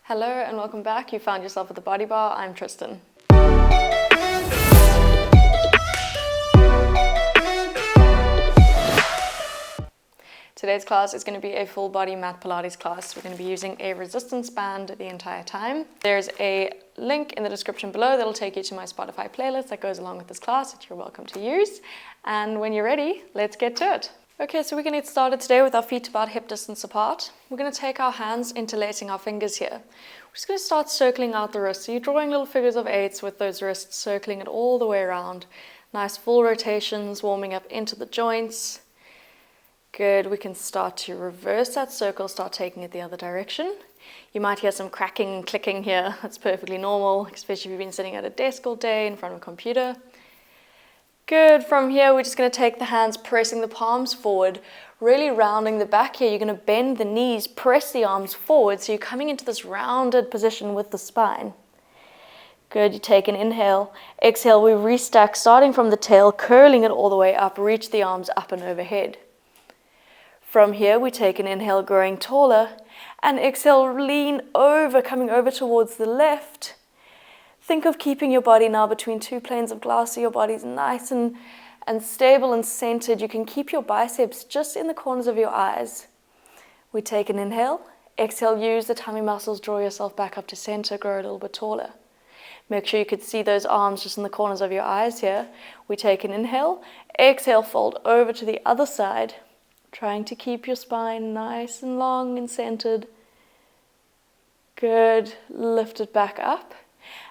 Hello and welcome back. You found yourself at the Body Bar. I'm Tristan. Today's class is going to be a full body mat Pilates class. We're going to be using a resistance band the entire time. There's a link in the description below that'll take you to my Spotify playlist that goes along with this class that you're welcome to use. And when you're ready, let's get to it. Okay, so we're going to get started today with our feet about hip distance apart. We're going to take our hands interlacing our fingers here. We're just going to start circling out the wrists. So you're drawing little figures of 8s with those wrists, circling it all the way around. Nice full rotations, warming up into the joints. Good, we can start to reverse that circle, start taking it the other direction. You might hear some cracking and clicking here. That's perfectly normal, especially if you've been sitting at a desk all day in front of a computer. Good, from here we're just going to take the hands, pressing the palms forward, really rounding the back here. You're going to bend the knees, press the arms forward, so you're coming into this rounded position with the spine. Good, you take an inhale, exhale, we restack, starting from the tail, curling it all the way up, reach the arms up and overhead. From here, we take an inhale, growing taller, and exhale, lean over, coming over towards the left. Think of keeping your body now between two planes of glass, so your body's nice and stable and centered. You can keep your biceps just in the corners of your eyes. We take an inhale, exhale, use the tummy muscles, draw yourself back up to center, grow a little bit taller. Make sure you could see those arms just in the corners of your eyes here. We take an inhale, exhale, fold over to the other side. Trying to keep your spine nice and long and centered. Good. Lift it back up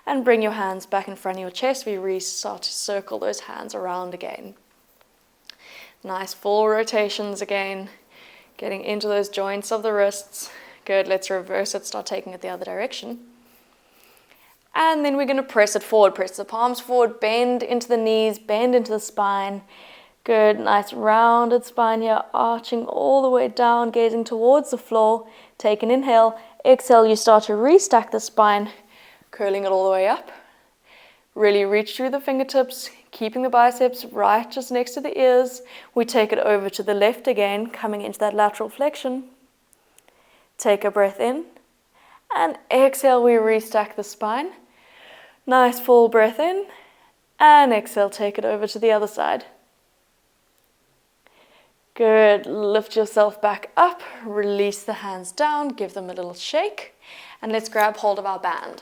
and bring your hands back in front of your chest. We start to circle those hands around again. Nice full rotations again. Getting into those joints of the wrists. Good. Let's reverse it. Start taking it the other direction. And then we're going to press it forward. Press the palms forward. Bend into the knees. Bend into the spine. Good, nice rounded spine here, arching all the way down, gazing towards the floor. Take an inhale, exhale, you start to restack the spine, curling it all the way up. Really reach through the fingertips, keeping the biceps right just next to the ears. We take it over to the left again, coming into that lateral flexion. Take a breath in, and exhale, we restack the spine. Nice full breath in, and exhale, take it over to the other side. Good, lift yourself back up, release the hands down, give them a little shake, and let's grab hold of our band.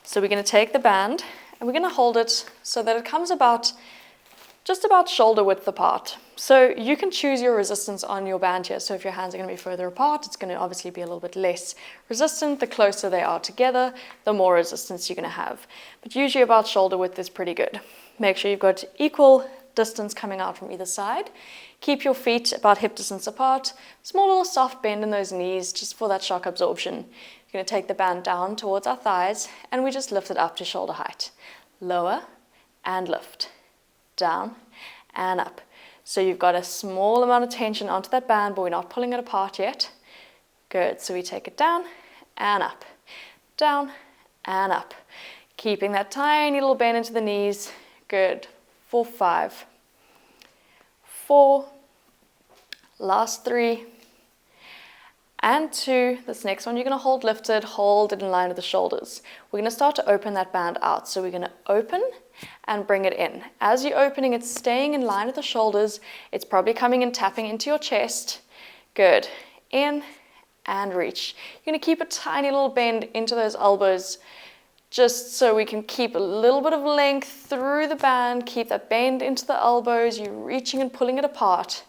So we're going to take the band, and we're going to hold it so that it comes just about shoulder width apart. So you can choose your resistance on your band here. So if your hands are going to be further apart, it's going to obviously be a little bit less resistant. The closer they are together, the more resistance you're going to have. But usually about shoulder width is pretty good. Make sure you've got equal distance coming out from either side. Keep your feet about hip distance apart. Small little soft bend in those knees just for that shock absorption. You're going to take the band down towards our thighs and we just lift it up to shoulder height. Lower and lift. Down and up. So you've got a small amount of tension onto that band, but we're not pulling it apart yet. Good. So we take it down and up. Down and up. Keeping that tiny little bend into the knees. Good. For 5, 4, last 3, and 2. This next one you're going to hold lifted, hold it in line with the shoulders. We're going to start to open that band out. So we're going to open and bring it in. As you're opening, it's staying in line with the shoulders. It's probably coming and tapping into your chest. Good. In and reach. You're going to keep a tiny little bend into those elbows, just so we can keep a little bit of length through the band, keep that bend into the elbows, you're reaching and pulling it apart.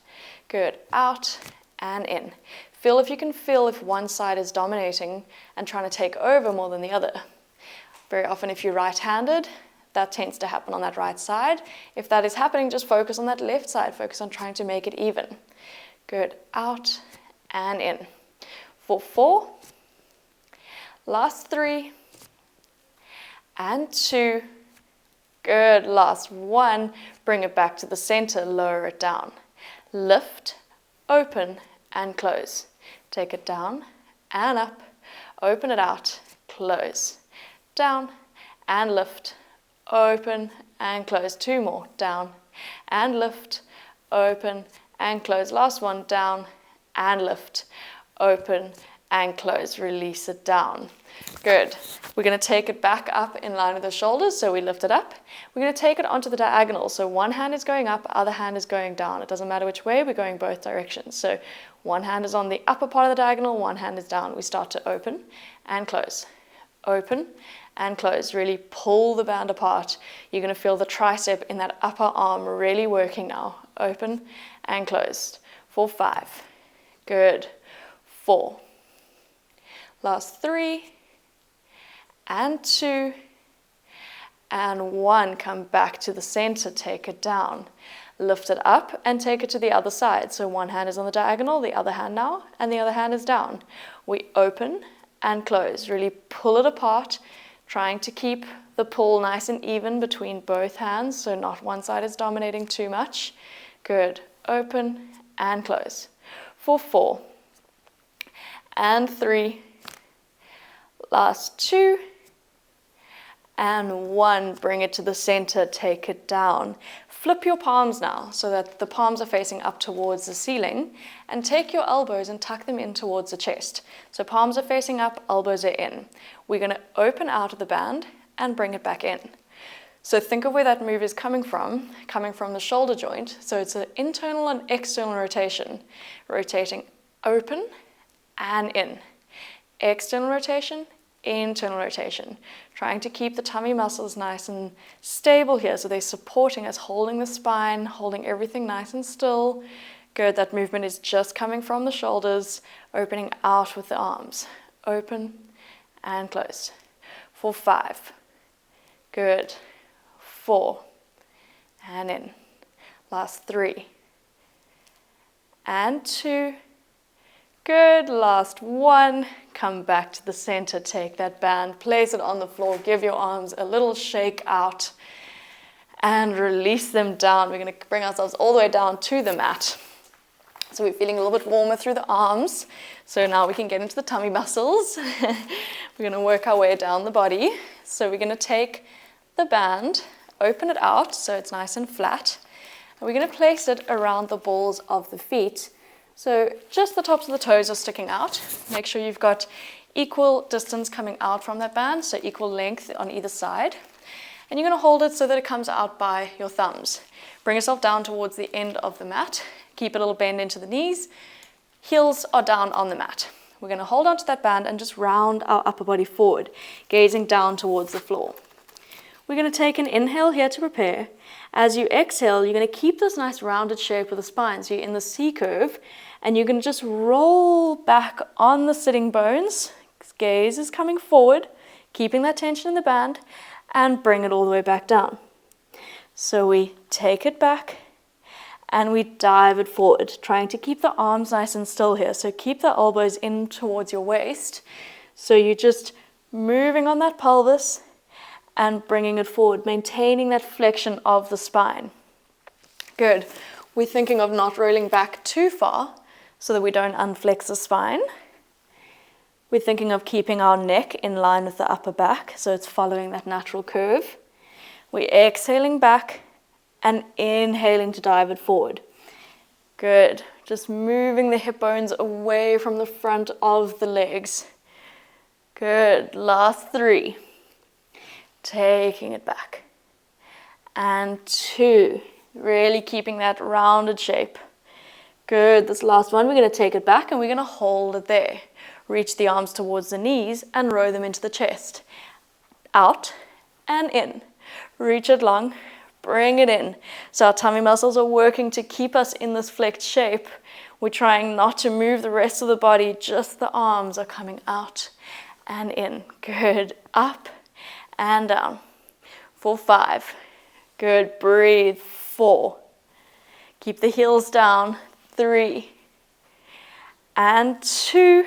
Good, out and in. Feel if you can feel if one side is dominating and trying to take over more than the other. Very often if you're right-handed, that tends to happen on that right side. If that is happening, just focus on that left side, focus on trying to make it even. Good, out and in. For 4, last 3, and 2, good, last 1, bring it back to the center, lower it down. Lift, open, and close. Take it down and up, open it out, close. Down and lift, open and close. 2 more, down and lift, open and close. Last one, down and lift, open and close. Release it down. Good. We're going to take it back up in line with the shoulders, so we lift it up. We're going to take it onto the diagonal, so one hand is going up, other hand is going down. It doesn't matter which way, we're going both directions. So one hand is on the upper part of the diagonal, one hand is down. We start to open and close. Open and close. Really pull the band apart. You're going to feel the tricep in that upper arm really working now. Open and closed. For 5. Good. 4. Last 3. And 2. And 1. Come back to the center. Take it down. Lift it up and take it to the other side. So one hand is on the diagonal, the other hand now, and the other hand is down. We open and close. Really pull it apart, trying to keep the pull nice and even between both hands, so not one side is dominating too much. Good. Open and close. For 4. And 3. Last 2. And 1. Bring it to the center. Take it down. Flip your palms now so that the palms are facing up towards the ceiling, and take your elbows and tuck them in towards the chest. So palms are facing up, elbows are in. We're going to open out of the band and bring it back in. So think of where that move is coming from the shoulder joint. So it's an internal and external rotation. Rotating open and in. External rotation, internal rotation. Trying to keep the tummy muscles nice and stable here, so they're supporting us, holding the spine, holding everything nice and still. Good, that movement is just coming from the shoulders, opening out with the arms. Open and close. For 5. Good. 4. And in. Last 3. And 2. Good. Last 1. Come back to the center. Take that band, place it on the floor, give your arms a little shake out, and release them down. We're going to bring ourselves all the way down to the mat. So we're feeling a little bit warmer through the arms. So now we can get into the tummy muscles. We're going to work our way down the body. So we're going to take the band, open it out so it's nice and flat, and we're going to place it around the balls of the feet. So just the tops of the toes are sticking out. Make sure you've got equal distance coming out from that band, so equal length on either side. And you're going to hold it so that it comes out by your thumbs. Bring yourself down towards the end of the mat. Keep a little bend into the knees. Heels are down on the mat. We're going to hold onto that band and just round our upper body forward, gazing down towards the floor. We're going to take an inhale here to prepare. As you exhale, you're going to keep this nice rounded shape with the spine. So you're in the C curve, and you're going to just roll back on the sitting bones. Gaze is coming forward, keeping that tension in the band, and bring it all the way back down. So we take it back, and we dive it forward, trying to keep the arms nice and still here. So keep the elbows in towards your waist. So you're just moving on that pelvis and bringing it forward, maintaining that flexion of the spine. Good. We're thinking of not rolling back too far so that we don't unflex the spine. We're thinking of keeping our neck in line with the upper back, so it's following that natural curve. We're exhaling back and inhaling to dive it forward. Good. Just moving the hip bones away from the front of the legs. Good. Last 3. Taking it back. And 2. Really keeping that rounded shape. Good. This last one, we're going to take it back and we're going to hold it there. Reach the arms towards the knees and row them into the chest. Out and in. Reach it long. Bring it in. So our tummy muscles are working to keep us in this flexed shape. We're trying not to move the rest of the body, just the arms are coming out and in. Good. Up and down. For 5. Good. Breathe. 4. Keep the heels down. 3. And 2.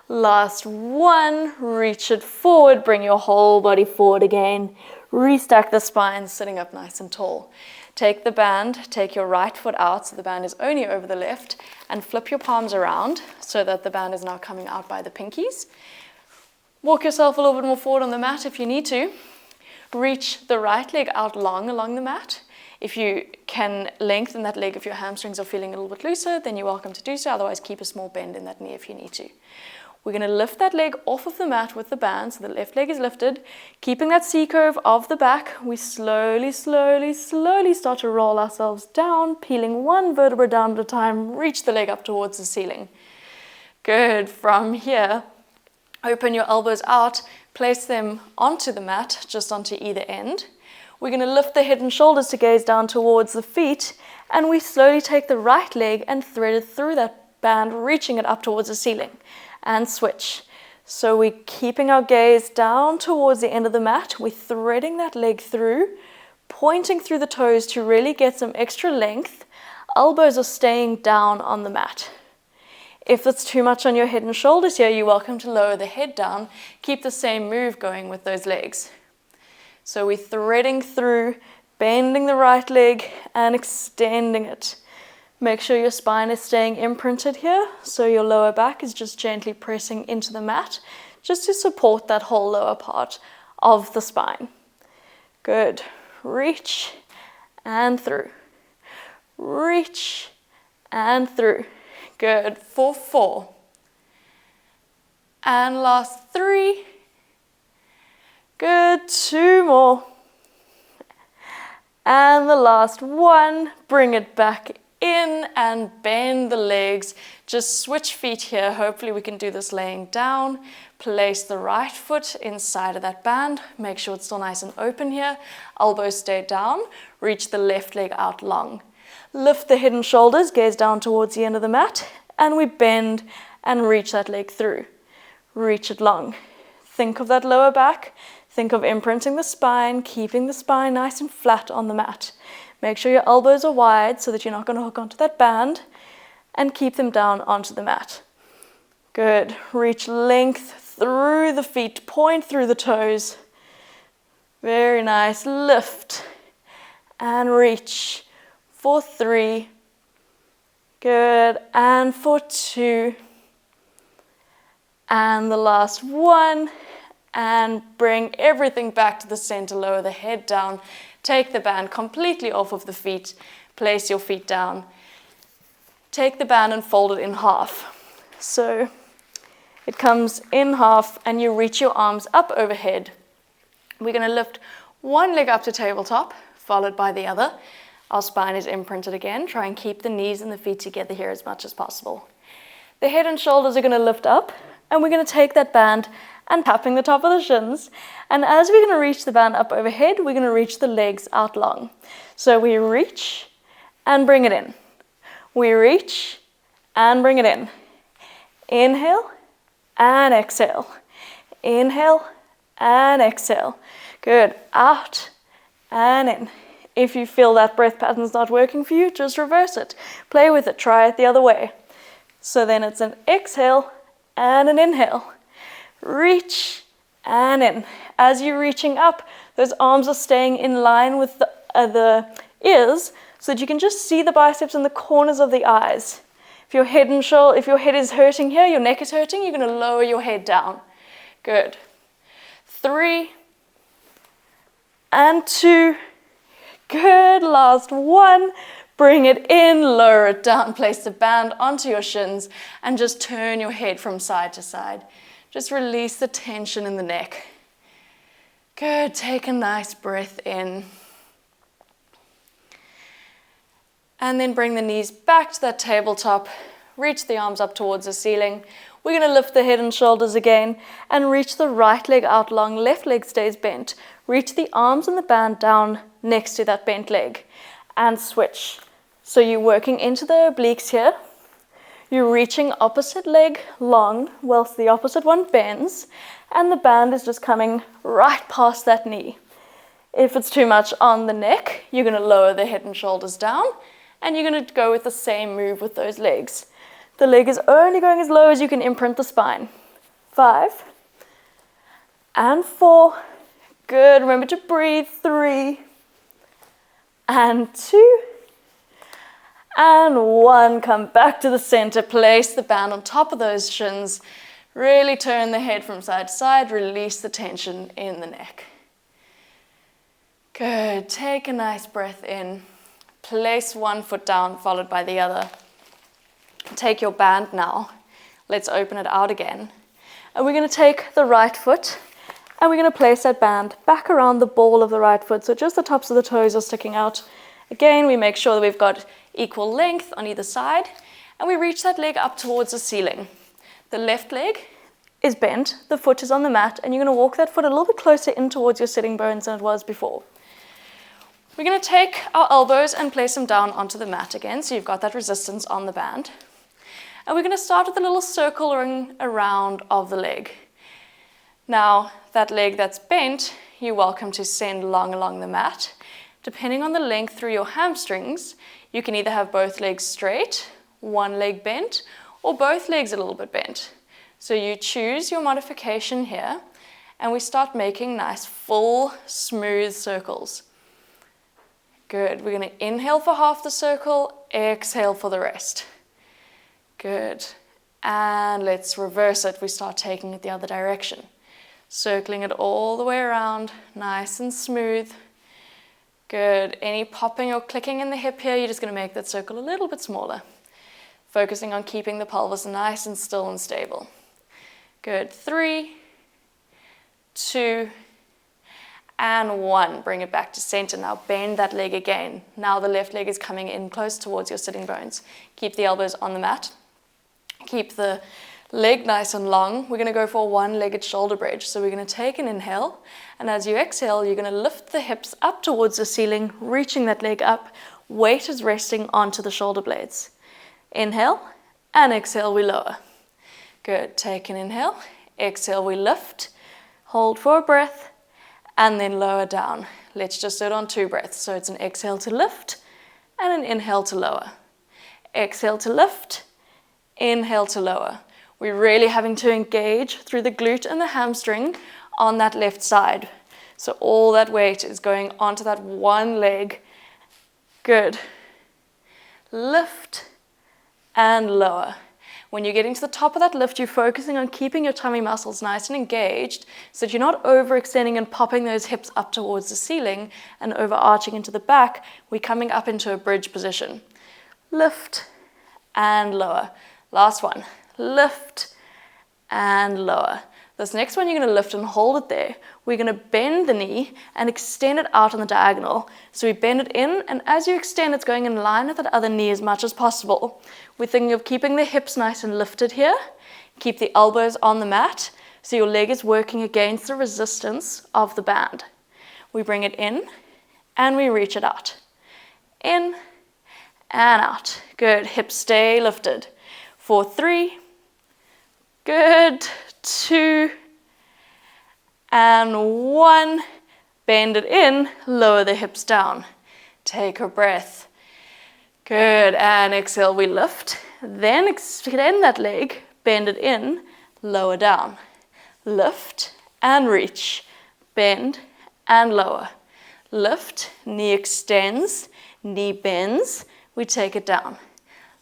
Last 1. Reach it forward. Bring your whole body forward again. Restack the spine, sitting up nice and tall. Take the band, take your right foot out so the band is only over the left, and flip your palms around so that the band is now coming out by the pinkies. Walk yourself a little bit more forward on the mat if you need to. Reach the right leg out long along the mat. If you can lengthen that leg if your hamstrings are feeling a little bit looser, then you're welcome to do so. Otherwise, keep a small bend in that knee if you need to. We're going to lift that leg off of the mat with the band, so the left leg is lifted. Keeping that C curve of the back, we slowly, slowly, slowly start to roll ourselves down, peeling one vertebra down at a time, reach the leg up towards the ceiling. Good. From here, open your elbows out, place them onto the mat, just onto either end. We're going to lift the head and shoulders to gaze down towards the feet, and we slowly take the right leg and thread it through that band, reaching it up towards the ceiling, and switch. So we're keeping our gaze down towards the end of the mat. We're threading that leg through, pointing through the toes to really get some extra length. Elbows are staying down on the mat. If it's too much on your head and shoulders here, you're welcome to lower the head down. Keep the same move going with those legs. So we're threading through, bending the right leg and extending it. Make sure your spine is staying imprinted here, so your lower back is just gently pressing into the mat, just to support that whole lower part of the spine. Good. Reach and through. Reach and through. Good. For 4. And last 3. Good. 2 more. And the last 1. Bring it back in and bend the legs. Just switch feet here. Hopefully we can do this laying down. Place the right foot inside of that band. Make sure it's still nice and open here. Elbows stay down. Reach the left leg out long. Lift the head and shoulders, gaze down towards the end of the mat, and we bend and reach that leg through. Reach it long. Think of that lower back. Think of imprinting the spine, keeping the spine nice and flat on the mat. Make sure your elbows are wide so that you're not going to hook onto that band, and keep them down onto the mat. Good. Reach length through the feet, point through the toes. Very nice. Lift and reach for 3. Good. And for 2. And the last 1. And bring everything back to the center. Lower the head down. Take the band completely off of the feet. Place your feet down. Take the band and fold it in half. So it comes in half and you reach your arms up overhead. We're going to lift one leg up to tabletop, followed by the other. Our spine is imprinted again. Try and keep the knees and the feet together here as much as possible. The head and shoulders are going to lift up, and we're going to take that band and tapping the top of the shins. And as we're going to reach the band up overhead, we're going to reach the legs out long. So we reach and bring it in. We reach and bring it in. Inhale and exhale. Inhale and exhale. Good. Out and in. If you feel that breath pattern's not working for you, just reverse it. Play with it. Try it the other way. So then it's an exhale and an inhale. Reach and in. As you're reaching up, those arms are staying in line with the ears so that you can just see the biceps and the corners of the eyes. If your head is hurting here, your neck is hurting, you're going to lower your head down. Good. 3 and 2. Good. Last 1. Bring it in, lower it down, place the band onto your shins, and just turn your head from side to side. Just release the tension in the neck. Good. Take a nice breath in. And then bring the knees back to that tabletop. Reach the arms up towards the ceiling. We're going to lift the head and shoulders again and reach the right leg out long. Left leg stays bent. Reach the arms and the band down next to that bent leg and switch. So you're working into the obliques here. You're reaching opposite leg long whilst the opposite one bends, and the band is just coming right past that knee. If it's too much on the neck, you're going to lower the head and shoulders down, and you're going to go with the same move with those legs. The leg is only going as low as you can imprint the spine. 5 and 4. Good. Remember to breathe. 3 and 2 and 1. Come back to the center. Place the band on top of those shins. Really turn the head from side to side. Release the tension in the neck. Good, take a nice breath in. Place one foot down, followed by the other. Take your band now. Let's open it out again. And we're going to take the right foot and we're going to place that band back around the ball of the right foot. So just the tops of the toes are sticking out. Again, we make sure that we've got equal length on either side. And we reach that leg up towards the ceiling. The left leg is bent, the foot is on the mat, and you're going to walk that foot a little bit closer in towards your sitting bones than it was before. We're going to take our elbows and place them down onto the mat again, so you've got that resistance on the band. And we're going to start with a little circling around of the leg. Now, that leg that's bent, you're welcome to send long along the mat. Depending on the length through your hamstrings, you can either have both legs straight, one leg bent, or both legs a little bit bent. So you choose your modification here, and we start making nice, full, smooth circles. Good. We're going to inhale for half the circle, exhale for the rest. Good. And let's reverse it. We start taking it the other direction. Circling it all the way around, nice and smooth. Good. Any popping or clicking in the hip here, you're just going to make that circle a little bit smaller. Focusing on keeping the pelvis nice and still and stable. Good. 3, 2, and 1. Bring it back to center. Now bend that leg again. Now the left leg is coming in close towards your sitting bones. Keep the elbows on the mat. Keep the leg nice and long. We're going to go for a one-legged shoulder bridge. So we're going to take an inhale, and as you exhale, you're going to lift the hips up towards the ceiling, reaching that leg up. Weight is resting onto the shoulder blades. Inhale, and exhale, we lower. Good. Take an inhale, exhale, we lift. Hold for a breath, and then lower down. Let's just do it on 2 breaths. So it's an exhale to lift, and an inhale to lower. Exhale to lift, inhale to lower. We're really having to engage through the glute and the hamstring on that left side. So all that weight is going onto that one leg. Good. Lift and lower. When you're getting to the top of that lift, you're focusing on keeping your tummy muscles nice and engaged so that you're not overextending and popping those hips up towards the ceiling and overarching into the back. We're coming up into a bridge position. Lift and lower. Last one. Lift and lower. This next one, you're going to lift and hold it there. We're going to bend the knee and extend it out on the diagonal. So we bend it in, and as you extend, it's going in line with that other knee as much as possible. We're thinking of keeping the hips nice and lifted here. Keep the elbows on the mat, so your leg is working against the resistance of the band. We bring it in, and we reach it out. In and out. Good. Hips stay lifted. For 3. Good. 2 and 1. Bend it in, lower the hips down. Take a breath. Good, and exhale, we lift. Then extend that leg, bend it in, lower down. Lift and reach. Bend and lower. Lift, knee extends, knee bends. We take it down.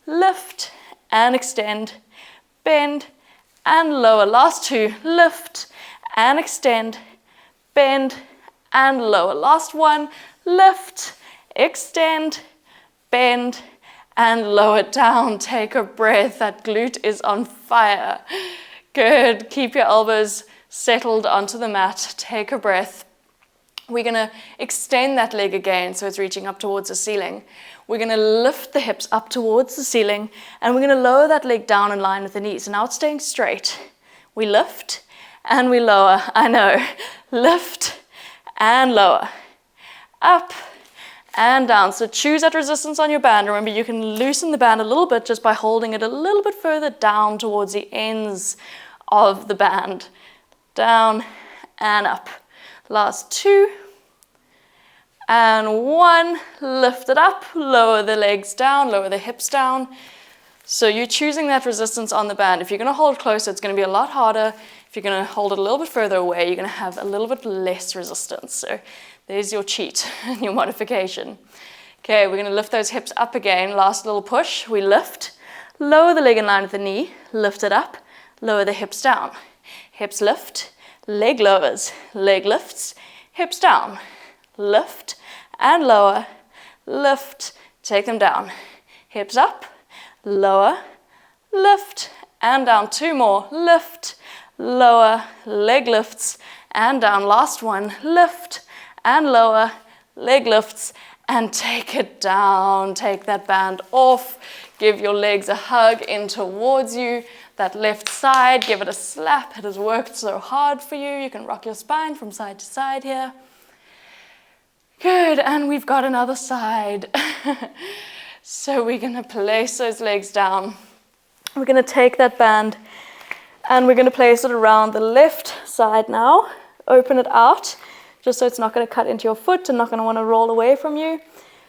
Lift and extend, bend and lower. Last 2, lift and extend, bend and lower. Last 1, lift, extend, bend and lower down. Take a breath. That glute is on fire. Good. Keep your elbows settled onto the mat. Take a breath. We're going to extend that leg again so it's reaching up towards the ceiling. We're going to lift the hips up towards the ceiling, and we're going to lower that leg down in line with the knees. So now it's staying straight. We lift and we lower. I know. Lift and lower. Up and down. So choose that resistance on your band. Remember, you can loosen the band a little bit just by holding it a little bit further down towards the ends of the band. Down and up. Last 2 and 1. Lift it up, lower the legs down, lower the hips down. So you're choosing that resistance on the band. If you're going to hold closer, it's going to be a lot harder. If you're going to hold it a little bit further away, you're going to have a little bit less resistance. So there's your cheat and your modification. Okay, we're going to lift those hips up again. Last little push. We lift, lower the leg in line with the knee, lift it up, lower the hips down. Hips lift, leg lowers, leg lifts, hips down. lift, and lower, lift, take them down. Hips up, lower, lift, and down. 2 more, lift, lower, leg lifts, and down. Last one, lift, and lower, leg lifts, and take it down. Take that band off. Give your legs a hug in towards you. That left side, give it a slap. It has worked so hard for you. You can rock your spine from side to side here. Good, and we've got another side. So we're gonna place those legs down. We're gonna take that band and we're gonna place it around the left side now. Open it out, just so it's not gonna cut into your foot and not gonna wanna roll away from you.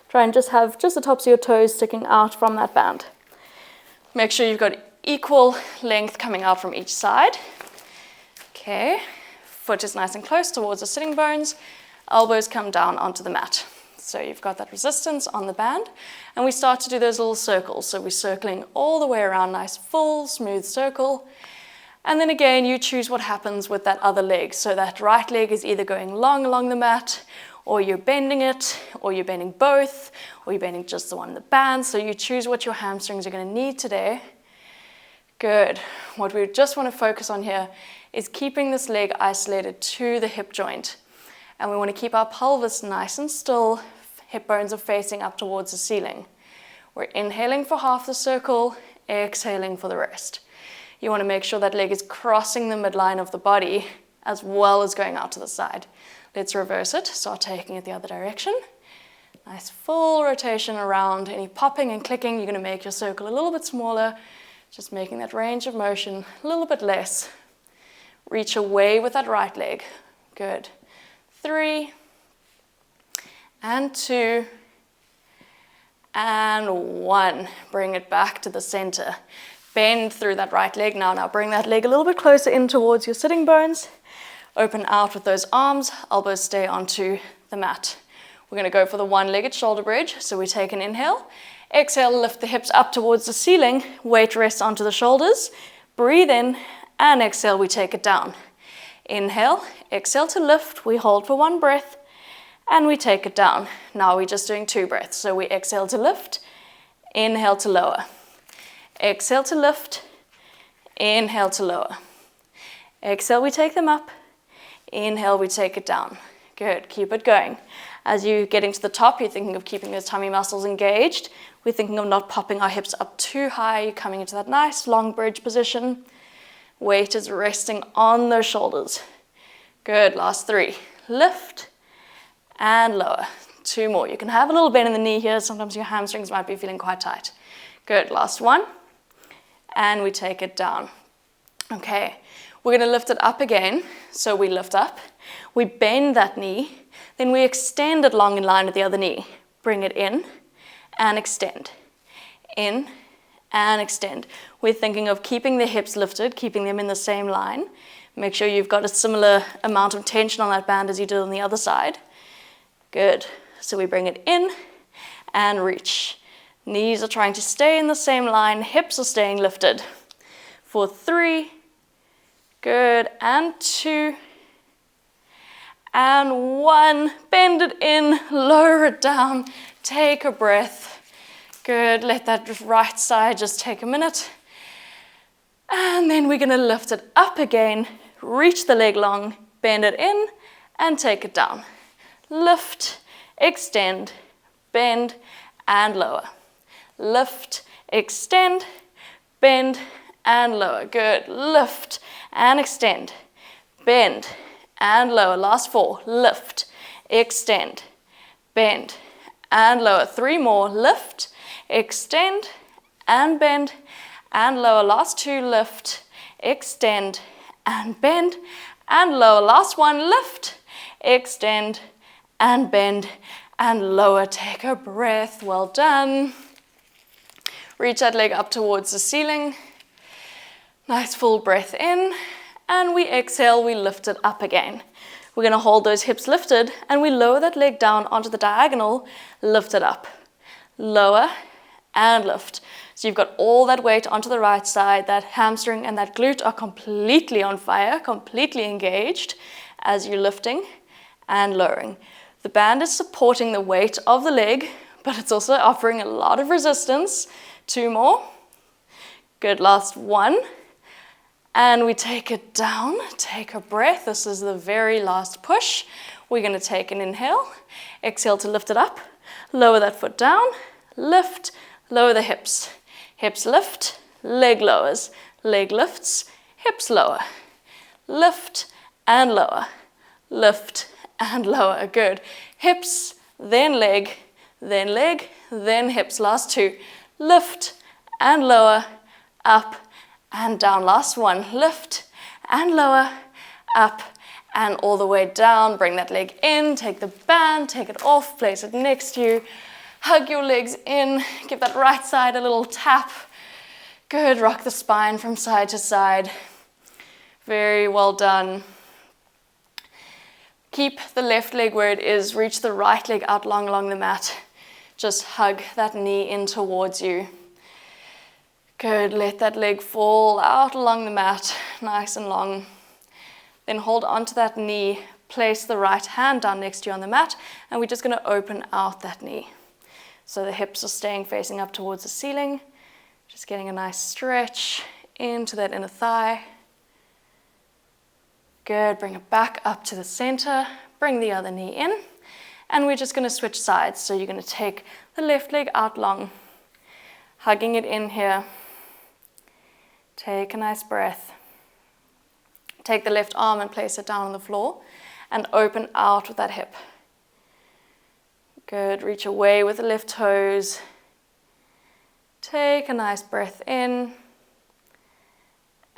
Try and just have just the tops of your toes sticking out from that band. Make sure you've got equal length coming out from each side. Okay, foot is nice and close towards the sitting bones. Elbows come down onto the mat. So you've got that resistance on the band. And we start to do those little circles. So we're circling all the way around, nice full, smooth circle. And then again, you choose what happens with that other leg. So that right leg is either going long along the mat, or you're bending it, or you're bending both, or you're bending just the one in the band. So you choose what your hamstrings are going to need today. Good. What we just want to focus on here is keeping this leg isolated to the hip joint. And we want to keep our pelvis nice and still. Hip bones are facing up towards the ceiling. We're inhaling for half the circle, exhaling for the rest. You want to make sure that leg is crossing the midline of the body as well as going out to the side. Let's reverse it. Start taking it the other direction. Nice full rotation around. Any popping and clicking, you're going to make your circle a little bit smaller. Just making that range of motion a little bit less. Reach away with that right leg. Good. 3, and 2, and 1. Bring it back to the center. Bend through that right leg now. Now bring that leg a little bit closer in towards your sitting bones. Open out with those arms. Elbows stay onto the mat. We're going to go for the one-legged shoulder bridge. So we take an inhale. Exhale, lift the hips up towards the ceiling. Weight rests onto the shoulders. Breathe in, and exhale, we take it down. Inhale, exhale to lift. We hold for 1 breath, and we take it down. Now we're just doing 2 breaths. So we exhale to lift, inhale to lower. Exhale to lift, inhale to lower. Exhale, we take them up. Inhale, we take it down. Good, keep it going. As you're getting to the top, you're thinking of keeping those tummy muscles engaged. We're thinking of not popping our hips up too high. You're coming into that nice long bridge position. Weight is resting on those shoulders. Good, last 3. Lift and lower. 2 more. You can have a little bend in the knee here. Sometimes your hamstrings might be feeling quite tight. Good, last 1. And we take it down. Okay, we're going to lift it up again. So we lift up. We bend that knee. Then we extend it long in line with the other knee. Bring it in and extend. In and extend. We're thinking of keeping the hips lifted, keeping them in the same line. Make sure you've got a similar amount of tension on that band as you did on the other side. Good. So we bring it in and reach. Knees are trying to stay in the same line. Hips are staying lifted. For 3. Good. And 2. And 1. Bend it in. Lower it down. Take a breath. Good, let that right side just take a minute. And then we're gonna lift it up again, reach the leg long, bend it in, and take it down. Lift, extend, bend, and lower. Lift, extend, bend, and lower. Good, lift, and extend, bend, and lower. Last 4, lift, extend, bend, and lower. 3 more, lift, extend and bend and lower. Last 2, lift, extend and bend and lower. Last 1, lift, extend and bend and lower. Take a breath. Well done. Reach that leg up towards the ceiling. Nice full breath in, and we exhale, we lift it up again. We're going to hold those hips lifted and we lower that leg down onto the diagonal, lift it up. Lower and lift. So you've got all that weight onto the right side. That hamstring and that glute are completely on fire, completely engaged as you're lifting and lowering. The band is supporting the weight of the leg, but it's also offering a lot of resistance. 2 more. Good, last 1. And we take it down, take a breath. This is the very last push. We're gonna take an inhale, exhale to lift it up, lower that foot down, lift, lower the hips. Hips lift, leg lowers, leg lifts, hips lower. Lift and lower, lift and lower, good. Hips, then leg, then hips. Last 2, lift and lower, up and down. Last 1, lift and lower, up and all the way down. Bring that leg in, take the band, take it off, place it next to you. Hug your legs in, give that right side a little tap. Good, rock the spine from side to side. Very well done. Keep the left leg where it is, reach the right leg out long along the mat. Just hug that knee in towards you. Good, let that leg fall out along the mat, nice and long. Then hold onto that knee, place the right hand down next to you on the mat, and we're just gonna open out that knee. So the hips are staying facing up towards the ceiling, just getting a nice stretch into that inner thigh. Good, bring it back up to the center, bring the other knee in, and we're just gonna switch sides. So you're gonna take the left leg out long, hugging it in here. Take a nice breath. Take the left arm and place it down on the floor and open out with that hip. Good, reach away with the left toes. Take a nice breath in.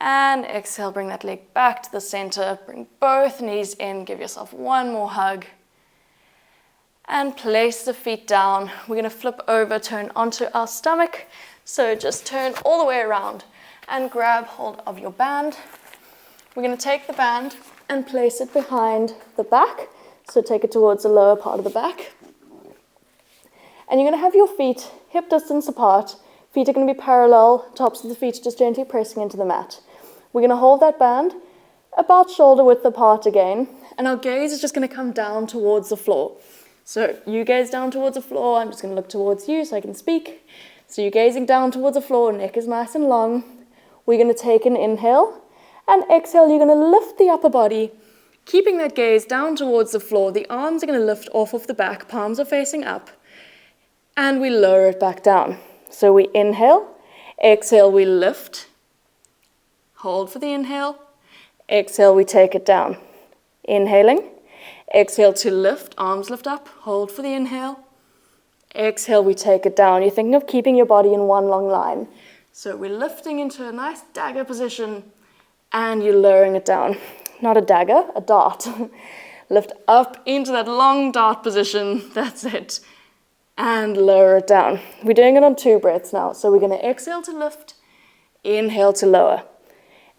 And exhale, bring that leg back to the center. Bring both knees in, give yourself 1 more hug. And place the feet down. We're gonna flip over, turn onto our stomach. So just turn all the way around and grab hold of your band. We're going to take the band and place it behind the back. So take it towards the lower part of the back. And you're going to have your feet hip distance apart. Feet are going to be parallel, tops of the feet just gently pressing into the mat. We're going to hold that band about shoulder width apart again. And our gaze is just going to come down towards the floor. So you gaze down towards the floor. I'm just going to look towards you so I can speak. So you're gazing down towards the floor, neck is nice and long. We're going to take an inhale, and exhale, you're going to lift the upper body, keeping that gaze down towards the floor. The arms are going to lift off of the back, palms are facing up, and we lower it back down. So we inhale, exhale, we lift, hold for the inhale, exhale, we take it down. Inhaling, exhale to lift, arms lift up, hold for the inhale, exhale, we take it down. You're thinking of keeping your body in one long line. So we're lifting into a nice dagger position and you're lowering it down. Not a dagger, a dart. Lift up into that long dart position. That's it. And lower it down. We're doing it on 2 breaths now. So we're going to exhale to lift, inhale to lower.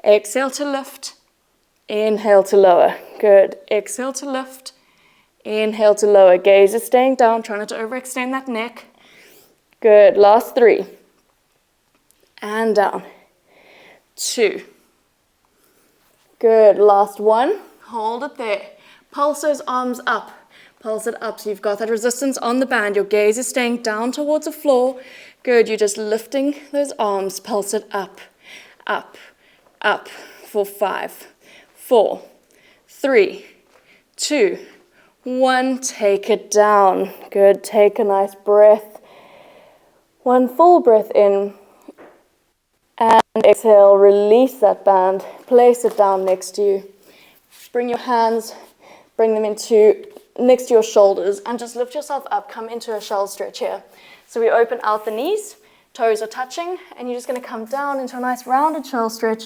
Exhale to lift, inhale to lower. Good. Exhale to lift, inhale to lower. Gaze is staying down. Try not to overextend that neck. Good. Last 3. And down. 2. Good. Last 1. Hold it there. Pulse those arms up. Pulse it up so you've got that resistance on the band. Your gaze is staying down towards the floor. Good. You're just lifting those arms. Pulse it up, up, up for 5, 4, 3, 2, 1. Take it down. Good. Take a nice breath. 1 full breath in. And exhale, release that band, place it down next to you. Bring your hands, bring them into next to your shoulders and just lift yourself up, come into a shell stretch here. So we open out the knees, toes are touching, and you're just gonna come down into a nice rounded shell stretch.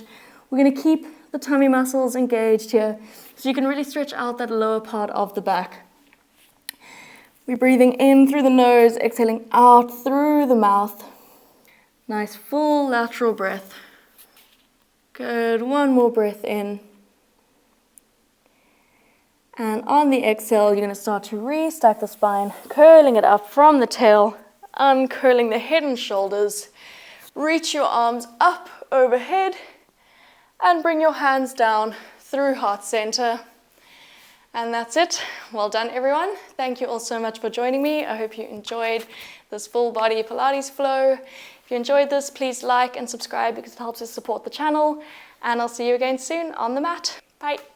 We're gonna keep the tummy muscles engaged here so you can really stretch out that lower part of the back. We're breathing in through the nose, exhaling out through the mouth. Nice full lateral breath. Good. 1 more breath in. And on the exhale, you're going to start to restack the spine, curling it up from the tail, uncurling the head and shoulders. Reach your arms up overhead and bring your hands down through heart center. And that's it. Well done, everyone. Thank you all so much for joining me. I hope you enjoyed this full body Pilates flow. If you enjoyed this, please like and subscribe because it helps us support the channel. And I'll see you again soon on the mat. Bye.